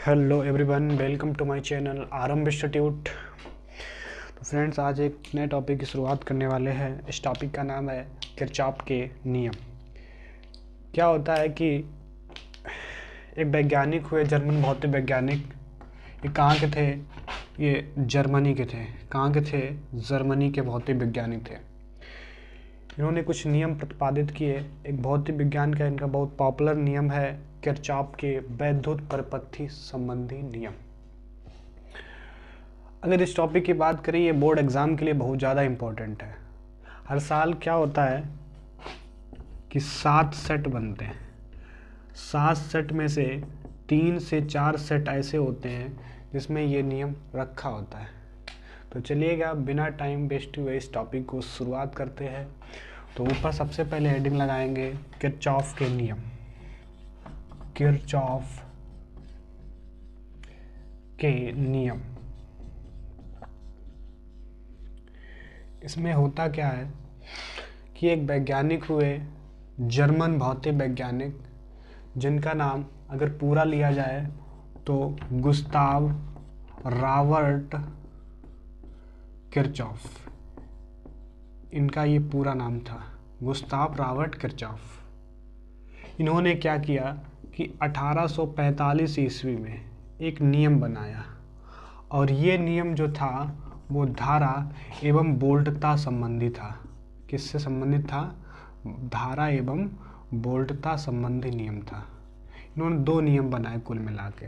Hello everyone, welcome to my channel Aarambh institute. तो friends, आज एक नए टॉपिक की शुरुआत करने वाले हैं। इस टॉपिक का नाम है किरचॉफ के नियम। क्या होता है कि एक वैज्ञानिक हुए, जर्मन भौतिक वैज्ञानिक। ये कहाँ के थे? ये जर्मनी के थे। कहाँ के थे? जर्मनी के भौतिक वैज्ञानिक थे। इन्होंने कुछ नियम प्रतिपादित किए। एक भौतिक विज्ञान का इनका बहुत पॉपुलर नियम है किरचॉफ के वैद्युत परिपथी संबंधी नियम। अगर इस टॉपिक की बात करें, ये बोर्ड एग्जाम के लिए बहुत ज़्यादा इम्पोर्टेंट है। हर साल क्या होता है कि 7 सेट बनते हैं। 7 सेट में से 3 से 4 सेट ऐसे होते हैं जिसमें ये नियम रखा होता है। तो चलिएगा, बिना टाइम वेस्ट हुए इस टॉपिक को शुरुआत करते हैं। तो ऊपर सबसे पहले हेडिंग लगाएंगे किरचॉफ के नियम। किरचॉफ के नियम। इसमें होता क्या है कि एक वैज्ञानिक हुए, जर्मन भौतिक वैज्ञानिक, जिनका नाम अगर पूरा लिया जाए तो गुस्ताव रॉबर्ट किरचॉफ। इनका ये पूरा नाम था, गुस्ताव रॉबर्ट किरचॉफ। इन्होंने क्या किया कि 1845 ईस्वी में एक नियम बनाया, और ये नियम जो था वो धारा एवं वोल्टता संबंधी था। किससे संबंधित था? धारा एवं वोल्टता संबंधी नियम था। इन्होंने 2 नियम बनाए कुल मिला के।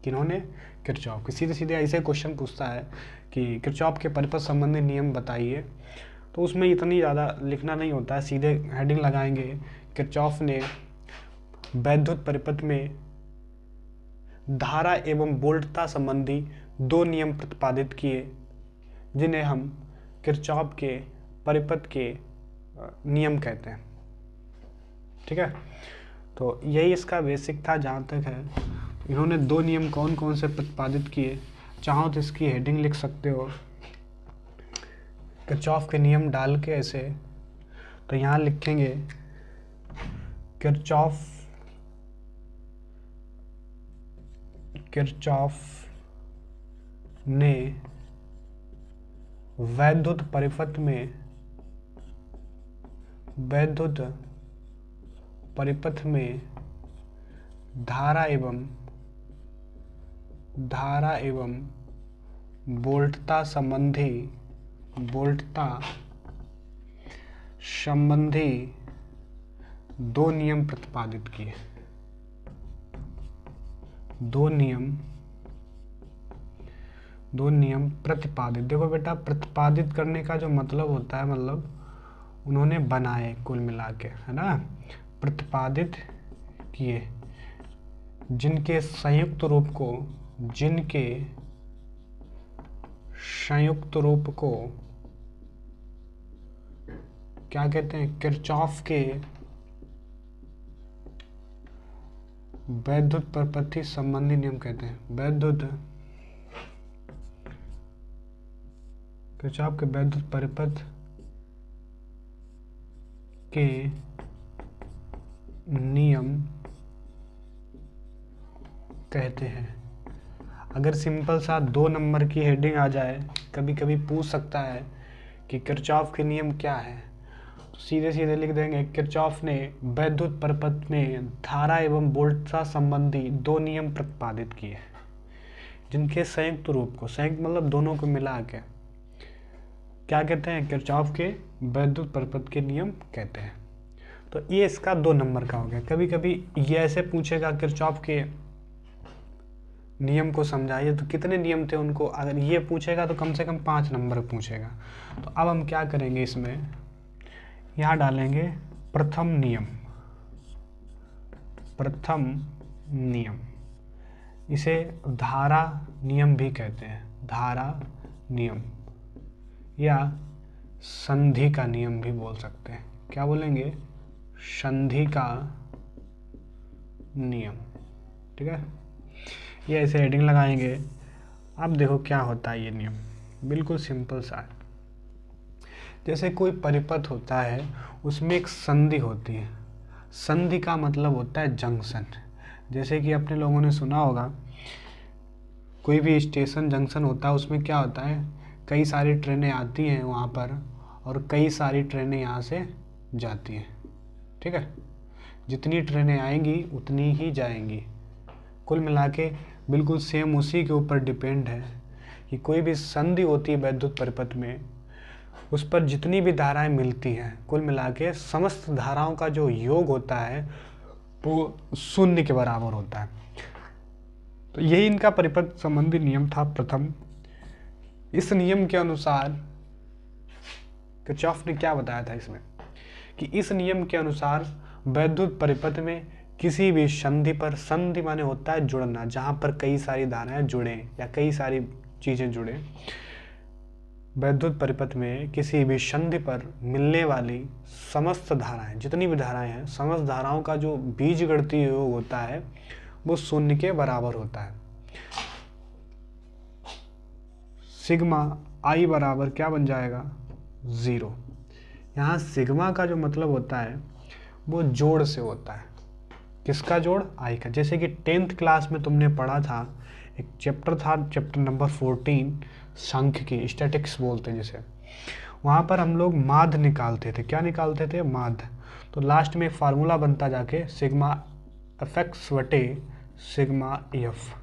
किन्होंने? किरचॉफ। सीधे सीधे ऐसे क्वेश्चन पूछता है कि किरचॉफ के परिपथ संबंधी नियम बताइए, तो उसमें इतनी ज़्यादा लिखना नहीं होता है। सीधे हेडिंग लगाएंगे किरचॉफ ने वैद्युत परिपथ में धारा एवं वोल्टता संबंधी 2 नियम प्रतिपादित किए, जिन्हें हम किरचॉफ के परिपथ के नियम कहते हैं। ठीक है, तो यही इसका बेसिक था जहाँ तक है। इन्होंने 2 नियम कौन कौन से प्रतिपादित किए, चाहो तो इसकी हेडिंग लिख सकते हो किरचॉफ के नियम डाल के ऐसे। तो यहाँ लिखेंगे किरचॉफ ने वैद्युत परिपथ में धारा एवं वोल्टता संबंधी 2 नियम प्रतिपादित किए। 2 नियम प्रतिपादित। देखो बेटा, प्रतिपादित करने का जो मतलब होता है, मतलब उन्होंने बनाए कुल मिला के, है ना। प्रतिपादित किए, जिनके संयुक्त रूप को क्या कहते हैं? किरचॉफ के वैद्युत परिपथी संबंधी नियम कहते हैं। किरचॉफ के वैद्युत परिपथ के नियम कहते हैं। अगर सिंपल सा 2 नंबर की हेडिंग आ जाए, कभी कभी पूछ सकता है कि किरचॉफ के नियम क्या है, तो सीधे सीधे लिख देंगे किरचॉफ ने वैद्युत परिपथ में धारा एवं वोल्टता संबंधी 2 नियम प्रतिपादित किए, जिनके संयुक्त रूप को, संयुक्त मतलब दोनों को मिला के, क्या कहते हैं? किरचॉफ के वैद्युत परिपथ के नियम कहते हैं। तो ये इसका 2 नंबर का हो गया। कभी कभी ये ऐसे पूछेगा किरचॉफ के नियम को समझाइए, तो कितने नियम थे उनको, अगर ये पूछेगा तो कम से कम 5 नंबर पूछेगा। तो अब हम क्या करेंगे, इसमें यहाँ डालेंगे प्रथम नियम। इसे धारा नियम भी कहते हैं। धारा नियम या संधि का नियम भी बोल सकते हैं। क्या बोलेंगे? संधि का नियम। ठीक है, ये ऐसे हेडिंग लगाएंगे। अब देखो क्या होता है ये नियम, बिल्कुल सिंपल सा है। जैसे कोई परिपथ होता है, उसमें एक संधि होती है। संधि का मतलब होता है जंक्शन। जैसे कि अपने लोगों ने सुना होगा, कोई भी स्टेशन जंक्शन होता है उसमें क्या होता है, कई सारी ट्रेनें आती हैं वहाँ पर और कई सारी ट्रेनें यहाँ से जाती हैं, ठीक है। जितनी ट्रेनें आएंगी उतनी ही जाएंगी। कुल मिला के बिल्कुल सेम उसी के ऊपर डिपेंड है कि कोई भी संधि होती है वैद्युत परिपथ में, उस पर जितनी भी धाराएं मिलती हैं, कुल मिला के समस्त धाराओं का जो योग होता है वो शून्य के बराबर होता है। तो यही इनका परिपथ संबंधी नियम था प्रथम। इस नियम के अनुसार किरचॉफ ने क्या बताया था इसमें, कि इस नियम के अनुसार वैद्युत परिपथ में किसी भी संधि पर, संधि माने होता है जुड़ना, जहां पर कई सारी धाराएं जुड़े या कई सारी चीजें जुड़े, वैद्युत परिपथ में किसी भी संधि पर मिलने वाली समस्त धाराएं, जितनी भी धाराएं हैं, समस्त धाराओं का जो बीजगणितीय योग होता है वो शून्य के बराबर होता है। सिग्मा आई बराबर क्या बन जाएगा, 0। यहाँ सिग्मा का जो मतलब होता है वो जोड़ से होता है। किसका जोड़, आई का। जैसे कि 10th क्लास में तुमने पढ़ा था, एक चैप्टर था, चैप्टर नंबर 14 सांख्य की, स्टैटिक्स बोलते हैं जिसे, वहाँ पर हम लोग माध्य निकालते थे। क्या निकालते थे, माध्य। तो लास्ट में एक फार्मूला बनता जाके सिग्मा एफ बटे सिग्मा एफ।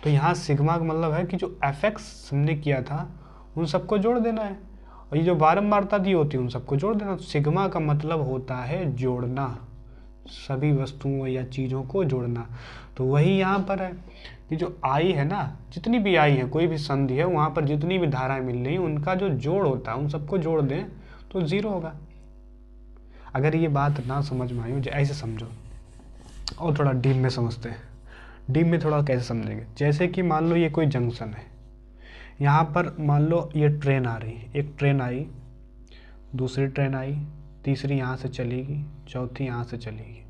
तो यहाँ सिग्मा का मतलब है कि जो एफ हमने किया था उन सबको जोड़ देना है, और ये जो बारंबारता दी होती है उन सबको जोड़ देना। तो सिग्मा का मतलब होता है जोड़ना, सभी वस्तुओं या चीज़ों को जोड़ना। तो वही यहाँ पर है कि जो आई है ना, जितनी भी आई है, कोई भी संधि है, वहाँ पर जितनी भी धाराएं मिल रही हैं उनका जो जोड़ होता है, उन सबको जोड़ दें तो 0 होगा। अगर ये बात ना समझ में आई हो, ऐसे समझो और थोड़ा डीप में समझते हैं। डीप में थोड़ा कैसे समझेंगे, जैसे कि मान लो ये कोई जंक्शन है, यहाँ पर मान लो ये ट्रेन आ रही है, एक ट्रेन आई, दूसरी ट्रेन आई, तीसरी यहाँ से चलेगी, चौथी यहाँ से चलेगी।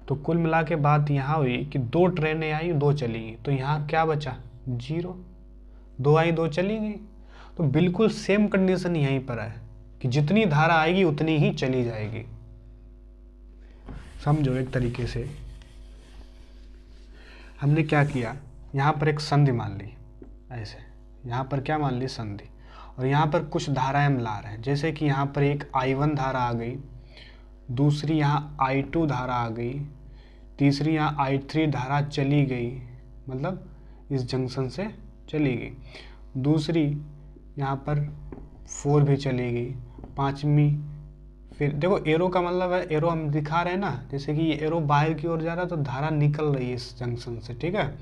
तो कुल मिला के बात यहाँ हुई कि 2 ट्रेनें आई, 2 चली गई, तो यहाँ क्या बचा, 0। 2 आई 2 चली गई। तो बिल्कुल सेम कंडीशन यहीं पर है कि जितनी धारा आएगी उतनी ही चली जाएगी। समझो एक तरीके से हमने क्या किया, यहाँ पर एक संधि मान ली, ऐसे यहाँ पर क्या मान ली, संधि, और यहाँ पर कुछ धाराएं हम ला रहे हैं। जैसे कि यहाँ पर एक I1 धारा आ गई, दूसरी यहाँ I2 धारा आ गई, तीसरी यहाँ I3 धारा चली गई, मतलब इस जंक्शन से चली गई, दूसरी यहाँ पर 4 भी चली गई, पांचवी, फिर देखो एरो का मतलब है, एरो हम दिखा रहे हैं ना, जैसे कि ये एरो बाहर की ओर जा रहा है तो धारा निकल रही है इस जंक्शन से, ठीक है।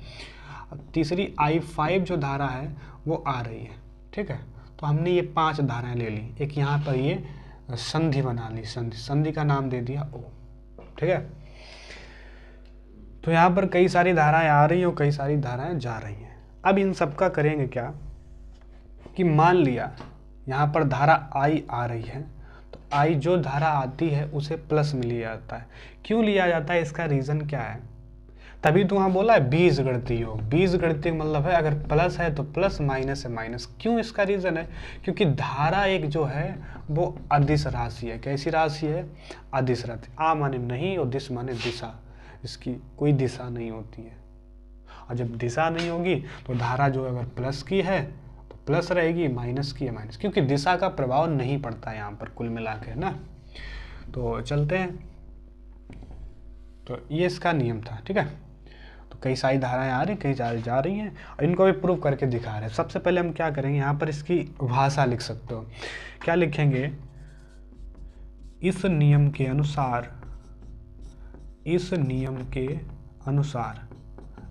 तीसरी I5 जो धारा है वो आ रही है, ठीक है। तो हमने ये 5 धाराएं ले ली, एक यहाँ पर ये संधि बना ली, संधि का नाम दे दिया O, ठीक है। तो यहाँ पर कई सारी धाराएं आ रही हैं और कई सारी धाराएं जा रही हैं। अब इन सबका करेंगे क्या कि मान लिया यहाँ पर धारा I आ रही है, तो I जो धारा आती है उसे प्लस में लिया जाता है। क्यों लिया जाता है, इसका रीज़न क्या है, तभी तो वहाँ बोला है बीजगणितीय योग। बीजगणितीय मतलब है अगर प्लस है तो प्लस, माइनस है माइनस। क्यों, इसका रीज़न है क्योंकि धारा एक जो है वो अदिश राशि है। कैसी राशि है, अदिश राशि। आ माने नहीं और दिश माने दिशा, इसकी कोई दिशा नहीं होती है। और जब दिशा नहीं होगी तो धारा जो अगर प्लस की है तो प्लस रहेगी, माइनस की है माइनस, क्योंकि दिशा का प्रभाव नहीं पड़ता है यहाँ पर कुल मिला के, ना। तो चलते हैं, तो ये इसका नियम था, ठीक है। तो कई सारी धाराएं आ रही, कई सारी जा रही हैं, और इनको भी प्रूव करके दिखा रहे हैं। सबसे पहले हम क्या करेंगे, यहाँ पर इसकी भाषा लिख सकते हो। क्या लिखेंगे, इस नियम के अनुसार, इस नियम के अनुसार,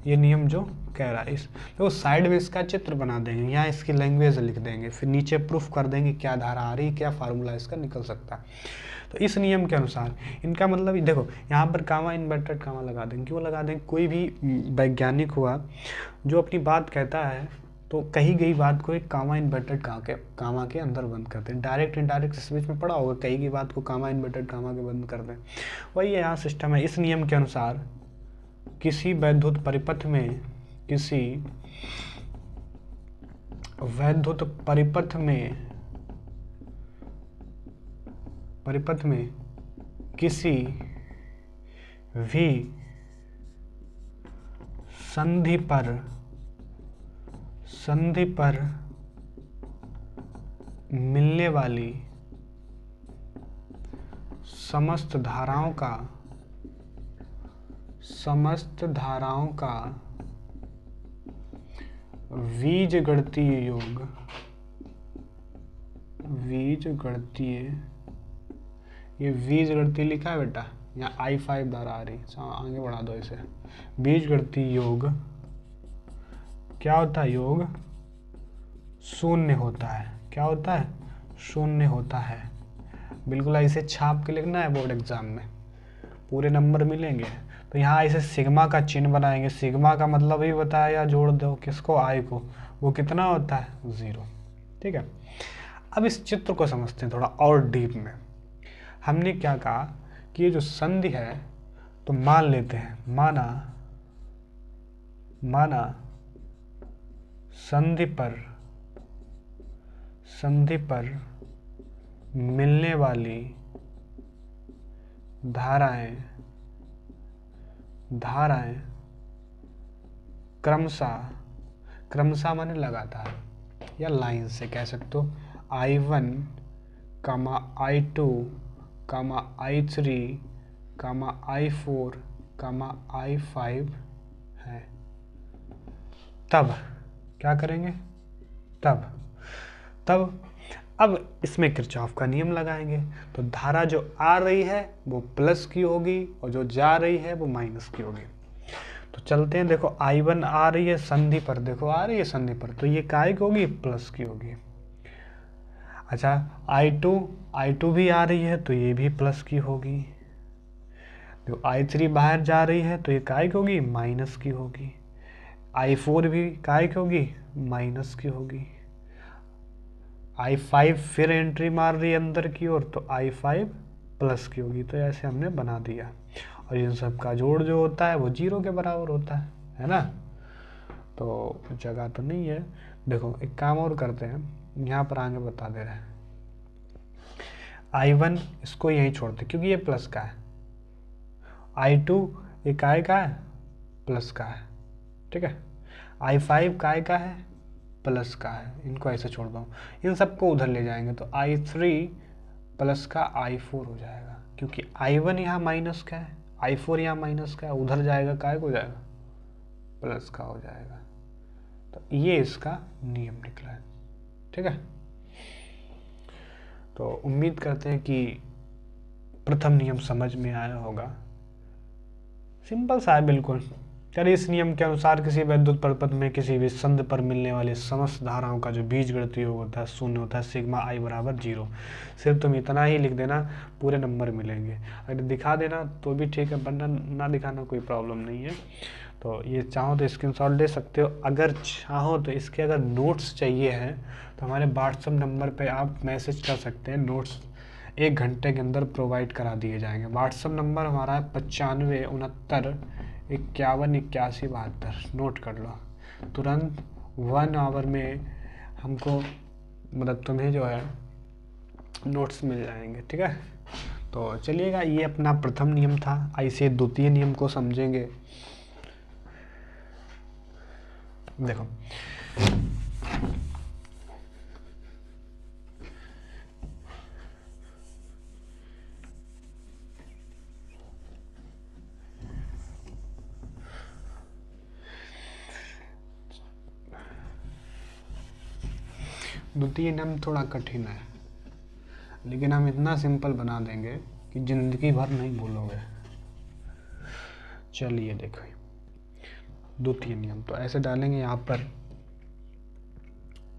ये नियम जो कह रहा है, इस तो साइड में इसका चित्र बना देंगे, यहाँ इसकी लैंग्वेज लिख देंगे, फिर नीचे प्रूफ कर देंगे क्या धारा आ रही, क्या फार्मूला इसका निकल सकता है। तो इस नियम के अनुसार, इनका मतलब देखो, यहाँ पर कामा इन्वर्टेड कामा लगा देंगे। क्यों लगा देंगे, कोई भी वैज्ञानिक हुआ जो अपनी बात कहता है तो कही गई बात को एक कामा इन्वर्टेड कामा के अंदर बंद करते हैं। डायरेक्ट इनडायरेक्ट स्पीच में पढ़ा होगा, कही गई बात को कामा इन्वर्टेड कामा के बंद कर दें, वही यहाँ सिस्टम है। इस नियम के अनुसार किसी वैद्युत परिपथ में, किसी वैद्युत परिपथ में किसी भी संधि पर मिलने वाली समस्त धाराओं का बीजगणितीय ये बीजगणितीय लिखा है बेटा, यहाँ I5 धारा आ रही, आगे बढ़ा दो इसे। बीजगणितीय योग क्या होता है? योग शून्य होता है। क्या होता है? शून्य होता है। बिल्कुल ऐसे छाप के लिखना है बोर्ड एग्जाम में, पूरे नंबर मिलेंगे। तो यहाँ ऐसे सिग्मा का चिन्ह बनाएंगे। सिग्मा का मतलब ही बताया, या जोड़ दो किसको? आई को। वो कितना होता है? 0। ठीक है, अब इस चित्र को समझते हैं थोड़ा और डीप में। हमने क्या कहा कि ये जो संधि है, तो मान लेते हैं, माना संधि पर मिलने वाली धाराएं क्रमशः माने लगातार, या लाइन से कह सकते हो, I1, I2, I3, I4, I5 है। तब क्या करेंगे? तब अब इसमें किरचॉफ का नियम लगाएंगे। तो धारा जो आ रही है वो प्लस की होगी, और जो जा रही है वो माइनस की होगी। तो चलते हैं, देखो I1 आ रही है संधि पर, देखो आ रही है संधि पर, तो ये काय की होगी? प्लस की होगी। अच्छा, I2 भी आ रही है, तो ये भी प्लस की होगी। जो I3 बाहर जा रही है, तो ये काय की होगी? माइनस की होगी। I4 भी काय की होगी? माइनस की होगी। I5 फिर एंट्री मार रही है अंदर की ओर, तो I5 प्लस की होगी। तो ऐसे हमने बना दिया, और इन सब का जोड़ जो होता है वो 0 के बराबर होता है ना। तो जगह तो नहीं है, देखो एक काम और करते हैं, यहाँ पर आगे बता दे रहे हैं। I1 इसको यहीं छोड़ते क्योंकि ये प्लस का है। I2 ये काय का है? प्लस का है। ठीक है, I5 काय का है? प्लस का है। इनको ऐसे छोड़ दो, इन सबको उधर ले जाएंगे, तो I3 प्लस का I4 हो जाएगा, क्योंकि I1 यहाँ माइनस का है, I4 यहाँ माइनस का है, उधर जाएगा काय को जाएगा? प्लस का हो जाएगा। तो ये इसका नियम निकला है। ठीक है, तो उम्मीद करते हैं कि प्रथम नियम समझ में आया होगा। सिंपल सा है बिल्कुल। चलिए, इस नियम के अनुसार किसी वैद्युत परिपथ में किसी भी संध पर मिलने वाली समस्त धाराओं का जो बीजगणितीय योग होता है शून्य होता है, सिग्मा I बराबर 0। सिर्फ तुम इतना ही लिख देना, पूरे नंबर मिलेंगे। अगर दिखा देना तो भी ठीक है, वरना ना दिखाना कोई प्रॉब्लम नहीं है। तो ये चाहो तो स्क्रीनशॉट ले सकते हो। अगर चाहो तो इसके अगर नोट्स चाहिए हैं तो हमारे व्हाट्सएप नंबर पर आप मैसेज कर सकते हैं। नोट्स 1 घंटे के अंदर प्रोवाइड करा दिए जाएंगे। व्हाट्सएप नंबर हमारा है 9569518172। नोट कर लो, तुरंत 1 आवर में हमको मतलब तुम्हें जो है नोट्स मिल जाएंगे। ठीक है, तो चलिएगा, ये अपना प्रथम नियम था। ऐसे द्वितीय नियम को समझेंगे। देखो, द्वितीय नियम थोड़ा कठिन है, लेकिन हम इतना सिंपल बना देंगे कि जिंदगी भर नहीं भूलोगे। चलिए देखो, द्वितीय नियम तो ऐसे डालेंगे यहाँ पर,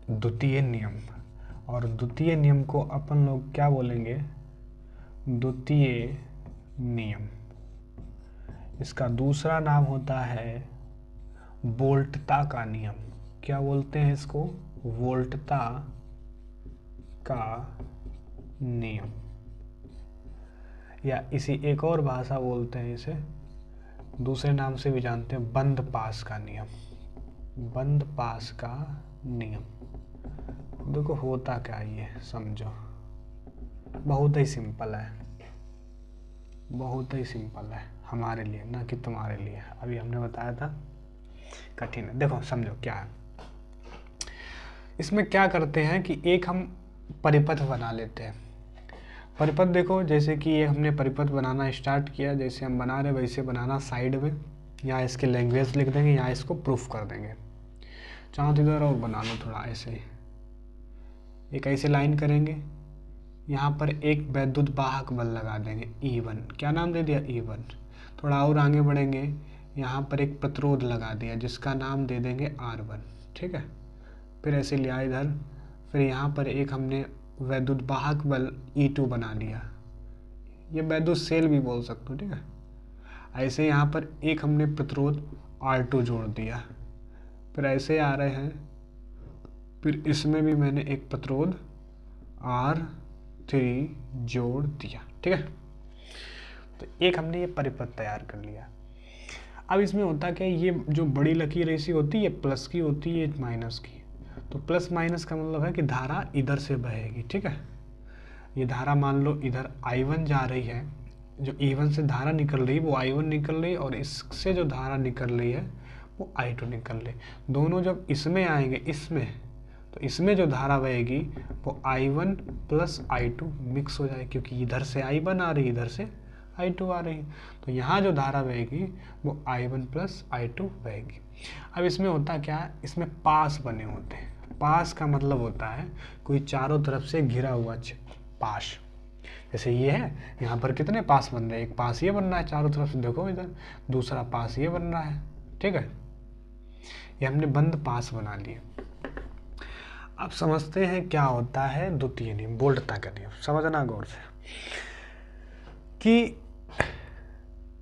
द्वितीय नियम। और द्वितीय नियम को अपन लोग क्या बोलेंगे? द्वितीय नियम। इसका दूसरा नाम होता है वोल्टता का नियम। क्या बोलते हैं इसको? वोल्टता का नियम, या इसी एक और भाषा बोलते हैं इसे, दूसरे नाम से भी जानते हैं, बंद पास का नियम। बंद पास का नियम। देखो होता क्या ये समझो, बहुत ही सिंपल है, बहुत ही सिंपल है हमारे लिए, ना कि तुम्हारे लिए। अभी हमने बताया था कठिन है। देखो समझो क्या है इसमें। क्या करते हैं कि एक हम परिपथ बना लेते हैं। परिपथ देखो, जैसे कि ये हमने परिपथ बनाना स्टार्ट किया, जैसे हम बना रहे वैसे बनाना साइड में। यहाँ इसके लैंग्वेज लिख देंगे, यहाँ इसको प्रूफ कर देंगे। चाहो तो इधर और बना लो थोड़ा ऐसे, एक ऐसे लाइन करेंगे। यहाँ पर एक वैद्युत वाहक बल लगा देंगे E1। क्या नाम दे दिया? E1। थोड़ा और आगे बढ़ेंगे, यहाँ पर एक प्रतिरोध लगा दिया जिसका नाम दे देंगे R1। ठीक है, फिर ऐसे लिया इधर। फिर यहाँ पर एक हमने वैद्युत वाहक बल E2 बना लिया, ये वैद्युत सेल भी बोल सकते हो। ठीक है, ऐसे यहाँ पर एक हमने प्रतिरोध R2 जोड़ दिया। फिर ऐसे आ रहे हैं, फिर इसमें भी मैंने एक प्रतिरोध R3 जोड़ दिया। ठीक है, तो एक हमने ये परिपथ तैयार कर लिया। अब इसमें होता क्या है, ये जो बड़ी लकीर ऐसी होती है प्लस की होती है, माइनस की। तो प्लस माइनस का मतलब है कि धारा इधर से बहेगी। ठीक है, ये धारा मान लो इधर I1 जा रही है, जो E1 से धारा निकल रही है वो I1 निकल रही है, और इससे जो धारा निकल रही है वो I2 निकल रही है। दोनों जब इसमें आएंगे, इसमें, तो इसमें जो धारा बहेगी वो I1 प्लस I2 मिक्स हो जाएगी, क्योंकि इधर से I1 आ रही है, इधर से I2 आ रही है। तो यहाँ जो धारा बहेगी वो I1 प्लस I2 बहेगी। अब इसमें होता क्या है, इसमें पास बने होते हैं। पास का मतलब होता है कोई चारों तरफ से घिरा हुआ पास। जैसे ये है, यहाँ पर कितने पास बन रहे हैं, एक पास ये बन रहा है चारों तरफ से, देखो इधर, दूसरा पास ये बन रहा है। ठीक है, ये हमने बंद पास बना लिए। अब समझते हैं क्या होता है द्वितीय नियम, बोल्टता का नियम। समझना गौर से कि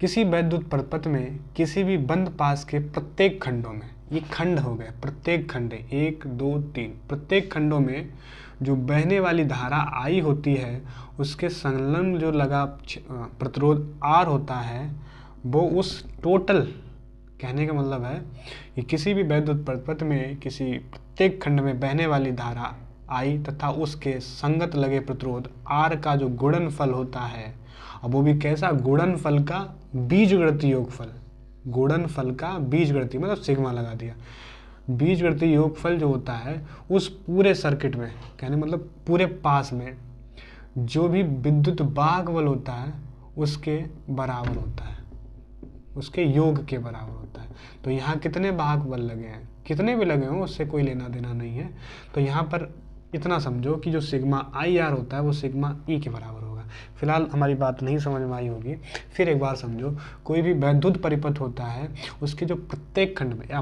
किसी वैद्युत परिपथ में किसी भी बंद पास के प्रत्येक खंडों में, ये खंड हो गए, प्रत्येक खंड 1 2 3, प्रत्येक खंडों में जो बहने वाली धारा आई होती है उसके संलग्न जो लगा प्रतिरोध R होता है, वो उस टोटल, कहने का मतलब है कि किसी भी वैद्युत परिपथ में किसी प्रत्येक खंड में बहने वाली धारा I तथा उसके संगत लगे प्रतिरोध R का जो गुणनफल होता है, अब वो भी कैसा, गुणनफल का बीजगणितीय योगफल। गुणनफल का बीजगणितीय मतलब सिग्मा लगा दिया। बीजगणितीय योगफल जो होता है उस पूरे सर्किट में, कहने मतलब पूरे पास में जो भी विद्युत वाहक बल होता है उसके बराबर होता है, उसके योग के बराबर होता है। तो यहाँ कितने वाहक बल लगे हैं, कितने भी लगे हों उससे कोई लेना देना नहीं है। तो यहाँ पर इतना समझो कि जो सिग्मा IR होता है वो सिग्मा E के बराबर होगा। फिलहाल हमारी बात नहीं समझ में आई होगी, फिर एक बार समझो। कोई भी वैद्युत परिपथ होता है उसके जो प्रत्येक खंड में या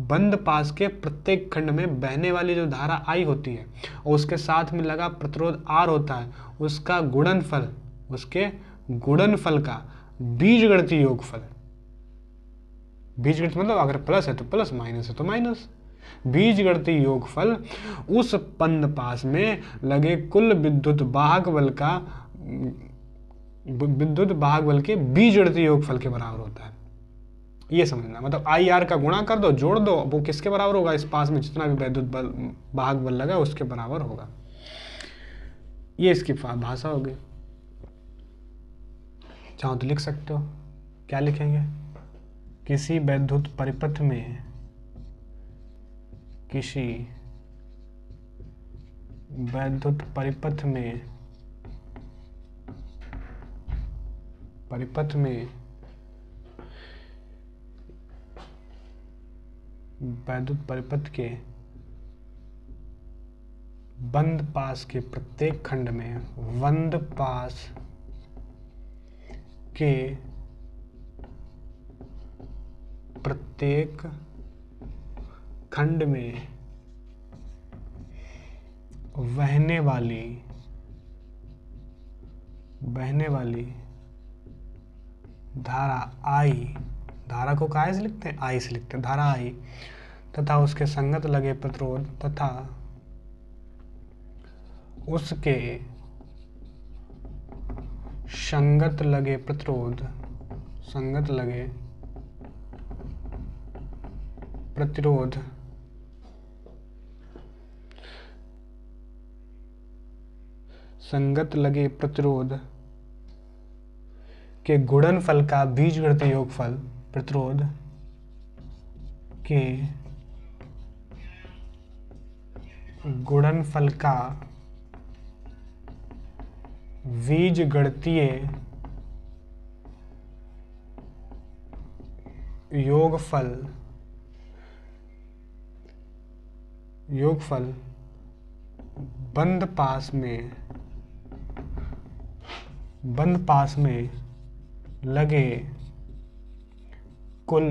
बंद पास के प्रत्येक खंड में बहने वाली जो धारा I होती है और उसके साथ में लगा प्रतिरोध R होता है, उसका गुणनफल, उसके गुणनफल का बीजगणितीय योगफल। बीजगणित मतलब अगर प्लस है तो प्लस, माइनस है तो माइनस। बीजगणितीय योगफल उस बंद पास में लगे कुल विद्युत वाहक बल के बीजगणितीय योगफल के बराबर होता है। ये समझना, मतलब IR का गुणा कर दो, जोड़ दो, वो किसके बराबर होगा, इस पास में जितना भी वैद्युत वाहक बल लगा उसके बराबर होगा। ये इसकी भाषा होगी। चाहो तो लिख सकते हो, क्या लिखेंगे, किसी वैद्युत परिपथ में, किसी वैद्युत परिपथ में वैद्युत परिपथ के बंद पास के प्रत्येक खंड में, बंद पास के प्रत्येक खंड में बहने वाली धारा I, धारा को काहे से लिखते हैं, I से लिखते हैं, धारा I तथा उसके संगत लगे प्रतिरोध तथा उसके संगत लगे प्रतिरोध, संगत लगे प्रतिरोध के गुणनफल का बीजगणितीय योगफल, प्रतिरोध के गुणनफल का बीजगणितीय योगफल बंद पास में लगे कुल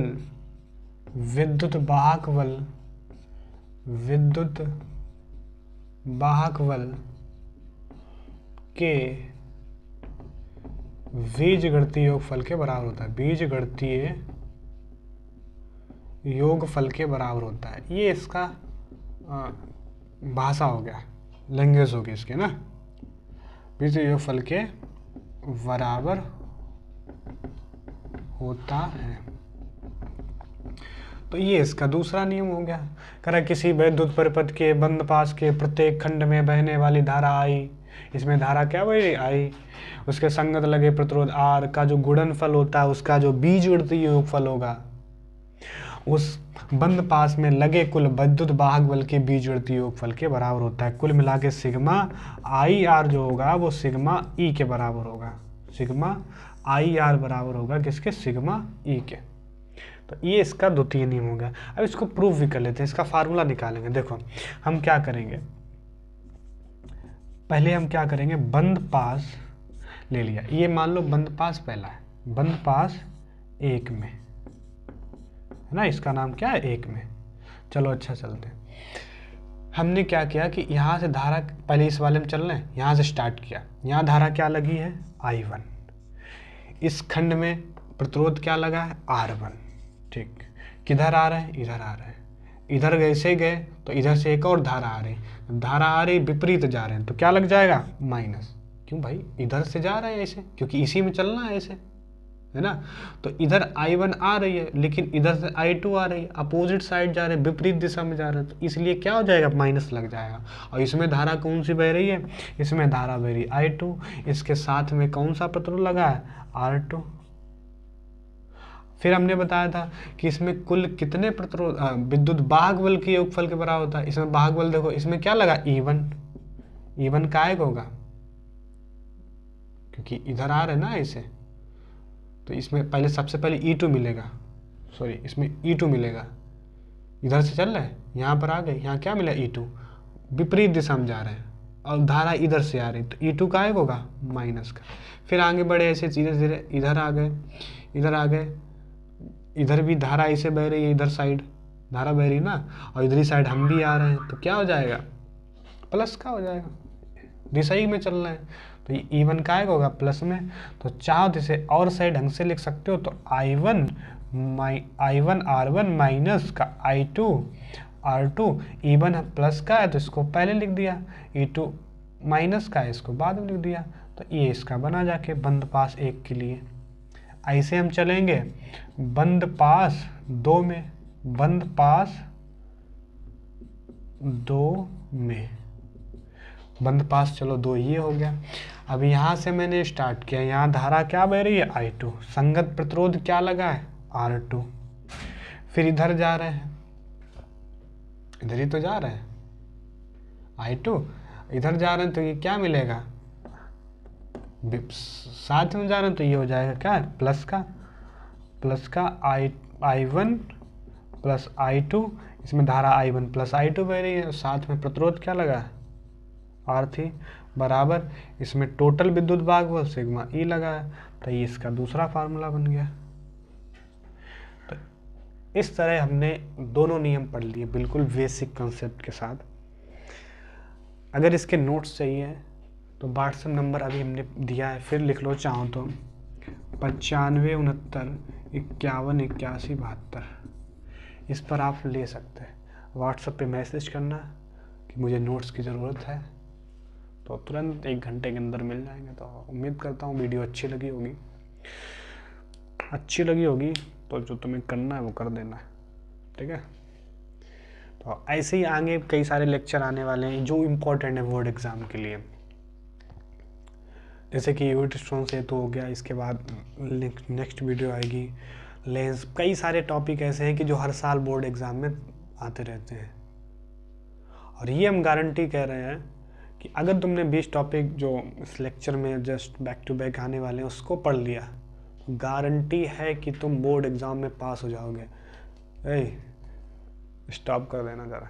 विद्युत वाहक बल के बीजगणितीय योगफल के बराबर होता है। बीजगणितीय योगफल के बराबर होता है। ये इसका भाषा हो गया, लैंग्वेज होगी इसके ना। बीजगणितीय योगफल के बराबर होता है। तो ये इसका दूसरा नियम हो गया। कह रहा किसी वैद्युत परिपथ के बंद पास के प्रत्येक खंड में बहने वाली धारा आई, इसमें धारा क्या बह रही आई, उसके संगत लगे प्रतिरोध आर का जो गुणनफल होता है उसका जो बीजगणितीय योगफल होगा उस बंद पास में लगे कुल विद्युत वाहक बल के बीजगणितीय योगफल के बराबर होता है। कुल मिला के सिग्मा आई आर जो होगा वो सिग्मा ई के बराबर होगा। सिग्मा आई आर बराबर होगा किसके? सिग्मा ई के। तो ये इसका द्वितीय नियम हो गया। अब इसको प्रूफ भी कर लेते हैं, इसका फार्मूला निकालेंगे। देखो हम क्या करेंगे, पहले हम क्या करेंगे, बंद पास ले लिया, ये मान लो बंद पास पहला है, बंद पास एक में है ना, इसका नाम क्या है? एक में। चलो अच्छा चलते हैं। हमने क्या किया कि यहाँ से धारा, पहले इस वाले में चल रहे हैं, यहाँ से स्टार्ट किया। यहाँ धारा क्या लगी है? I1। इस खंड में प्रतिरोध क्या लगा है? R1। ठीक, किधर आ रहे हैं? इधर आ रहे हैं। इधर जैसे गए तो इधर से एक और धारा आ रही, धारा आ रही विपरीत जा रहे हैं तो क्या लग जाएगा? माइनस। क्यों भाई? इधर से जा रहे हैं ऐसे, क्योंकि इसी में चलना है ऐसे, है ना। तो इधर I1 आ रही है लेकिन इधर से I2 आ रही है, अपोजिट साइड जा रहे हैं, विपरीत दिशा में जा रहे हैं, तो इसलिए क्या हो जाएगा? माइनस लग जाएगा। और इसमें धारा कौन सी बह रही है? इसमें धारा बह रही है I2, इसके साथ में कौन सा प्रतिरोध लगा है? R2। फिर हमने बताया था कि इसमें कुल कितने प्रतिरोध विद्युत वाहक बल के योगफल के बराबर होता है। इसमें वाहक बल देखो, इसमें क्या लगा? E1। E1 काय का होगा? क्योंकि इधर आ रहे ना ऐसे, तो इसमें पहले सबसे पहले E2 मिलेगा, सॉरी इसमें E2 मिलेगा। इधर से चल रहे हैं, यहाँ पर आ गए, यहाँ क्या मिला? E2। विपरीत दिशा में जा रहे हैं और धारा इधर से आ रही, तो E2 का होगा? माइनस का। फिर आगे बढ़े ऐसे धीरे धीरे, इधर आ गए, इधर आ गए, इधर भी धारा ऐसे बह रही है, इधर साइड धारा बह रही ना, और इधर ही साइड हम भी आ रहे हैं, तो क्या हो जाएगा? प्लस का हो जाएगा, दिशा ही में चल रहे हैं। तो ये E1 का होगा प्लस में। तो चाहो तो इसे और सही ढंग से लिख सकते हो, तो I1 R1 माइनस का I2 R2। E1 प्लस का है तो इसको पहले लिख दिया, E2 माइनस का है इसको बाद में लिख दिया। तो ये इसका बना जाके बंद पास एक के लिए। ऐसे हम चलेंगे बंद पास दो में, बंद पास दो में, बंद पास चलो दो, ये हो गया। अब यहाँ से मैंने स्टार्ट किया, यहाँ धारा क्या बह रही है? I2, संगत प्रतिरोध क्या लगा है? R2। फिर इधर जा रहे हैं, इधर ही तो जा रहे हैं I2, इधर जा रहे हैं तो ये क्या मिलेगा? साथ में जा रहे हैं तो ये हो जाएगा क्या? प्लस का I1 प्लस I2, इसमें धारा I1 प्लस I2 बह रही है, साथ में प्रतिरोध क्या लगा है? R3 बराबर, इसमें टोटल विद्युत वाहक बल सिग्मा ई लगा है। तो ये इसका दूसरा फार्मूला बन गया। तो इस तरह हमने दोनों नियम पढ़ लिए बिल्कुल बेसिक कंसेप्ट के साथ। अगर इसके नोट्स चाहिए तो व्हाट्सएप नंबर अभी हमने दिया है, फिर लिख लो चाहो तो 95 69 51 81 72, इस पर आप ले सकते हैं। व्हाट्सएप पे मैसेज करना कि मुझे नोट्स की ज़रूरत है, तो तुरंत 1 घंटे के अंदर मिल जाएंगे। तो उम्मीद करता हूँ वीडियो अच्छी लगी होगी तो जो तुम्हें करना है वो कर देना, ठीक है। तो ऐसे ही आगे कई सारे लेक्चर आने वाले हैं जो इम्पोर्टेंट है बोर्ड एग्ज़ाम के लिए, जैसे कि यूनिट स्टोन से तो हो गया। इसके बाद नेक्स्ट वीडियो आएगी लेंस, कई सारे टॉपिक ऐसे हैं कि जो हर साल बोर्ड एग्ज़ाम में आते रहते हैं। और ये हम गारंटी कह रहे हैं कि अगर तुमने 20 टॉपिक जो इस लेक्चर में जस्ट बैक टू बैक आने वाले हैं उसको पढ़ लिया, तो गारंटी है कि तुम बोर्ड एग्ज़ाम में पास हो जाओगे। स्टॉप कर देना ज़रा।